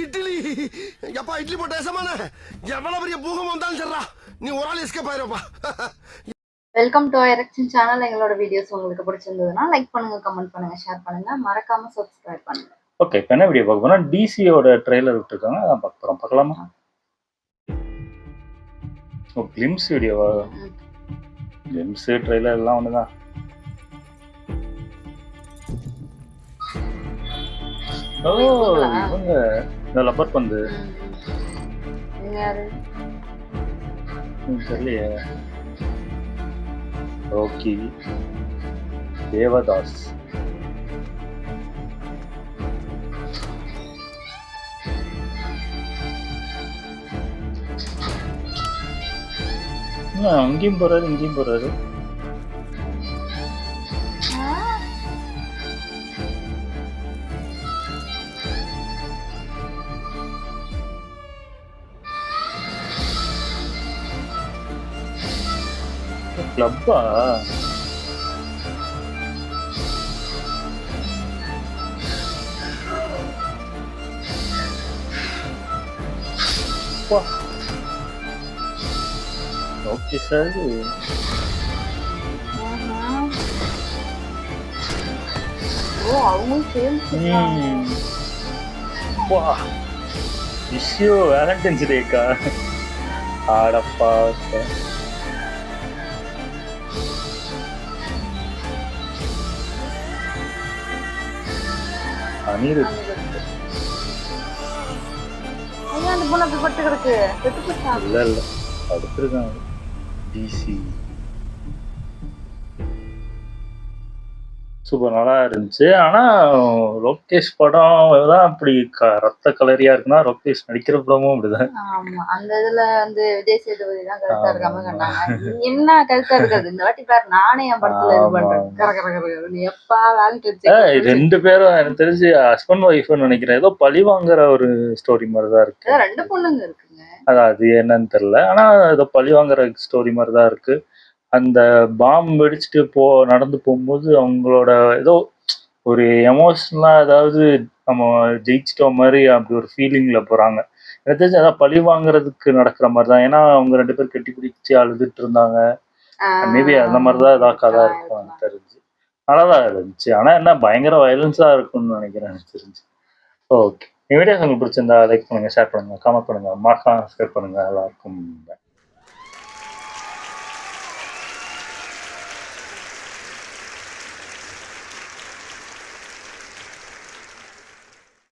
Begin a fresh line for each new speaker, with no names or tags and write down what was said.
இட்லி எப்பா இட்லி போட்ட சமான எவ்வளவு பெரிய பூகம் வந்தாலும் சரிடா நீ ஒரு ஆள் எஸ்கேப் ஆயிருப்பா.
Welcome to erection channel. எங்களோட வீடியோஸ் உங்களுக்கு பிடிச்சிருந்ததுன்னா லைக் பண்ணுங்க, கமெண்ட் பண்ணுங்க, ஷேர் பண்ணுங்க, மறக்காம சப்ஸ்கிரைப் பண்ணுங்க.
ஓகே, இப்போ என்ன வீடியோ பார்க்க போறோம்? டிசியோட ட்ரெய்லர் விட்டுருக்காங்க, அதான் பார்க்க போறோம். பார்க்கலாமா? ஓ, கிளிம்ஸ் வீடியோவா? கிளிம்ஸ் ட்ரெய்லர் எல்லாம் ஒண்ணுதான். ஓ, இவங்க இந்த லப்பர் பந்து தெரியலையே. ஓகே, தேவதாஸ். அங்கேயும் போறாரு இங்கேயும் போறாரு. கிளப்பா? Okay sir.
ஓ, அவங்க
விஷயம் வேலண்டைன்ஸ் டேக்கா? ஆடப்பா. அனிருத்.
அந்த பொண்ணு அப்படி பட்டு கிடக்கு.
இல்ல இல்ல, படுத்திருக்காங்க. டிசி சூப்பர் நல்லா இருந்துச்சு. ஆனா லோகேஷ் படம் தான் அப்படி ரத்த கலரியா இருக்குன்னா லோகேஷ் நடிக்கிற படமும் அப்படிதான்.
ஆமா, அந்த இதுல வந்து விஜய் சேதுபதி தான் கருத்தா இருக்காம கண்டாங்க. என்ன கருத்தா இருக்காது இந்த வாட்டி பாரு. நானே என் படத்துல இது பண்றேன். எப்பா வேலைக்கு
ரெண்டு பேரும் எனக்கு தெரிஞ்சு ஹஸ்பண்ட் ஒய்ஃப்னு நினைக்கிறேன். ஏதோ பழி வாங்குற ஒரு ஸ்டோரி மாதிரிதான் இருக்கு.
ரெண்டு பொண்ணுங்க இருக்குங்க.
அது என்னன்னு தெரியல. ஆனா ஏதோ பழி வாங்குற ஸ்டோரி மாதிரிதான் இருக்கு. அந்த பாம் வெடிச்சுட்டு நடந்து போகும்போது அவங்களோட ஏதோ ஒரு எமோஷனலா, அதாவது நம்ம ஜெயிச்சிட்டோம் மாதிரி அப்படி ஒரு ஃபீலிங்ல போறாங்க. எனக்கு தெரிஞ்சு அதான் பழி வாங்குறதுக்கு நடக்கிற மாதிரி தான். ஏன்னா அவங்க ரெண்டு பேரும் கட்டி பிடிச்சி அழுதுட்டு இருந்தாங்க. மேபி அந்த மாதிரிதான் ஏதாவது கதை இருக்கும் எனக்கு தெரிஞ்சு. நல்லாதான் இருந்துச்சு. ஆனா என்ன பயங்கர வயலன்ஸா இருக்கும்னு நினைக்கிறேன் எனக்கு தெரிஞ்சு. ஓகே, இந்த வீடியோ உங்களுக்கு பிடிச்சிருந்தா லைக் பண்ணுங்க, ஷேர் பண்ணுங்க, கமெண்ட் பண்ணுங்க, மறக்காம சப்ஸ்கிரைப் பண்ணுங்க. எல்லாருக்கும்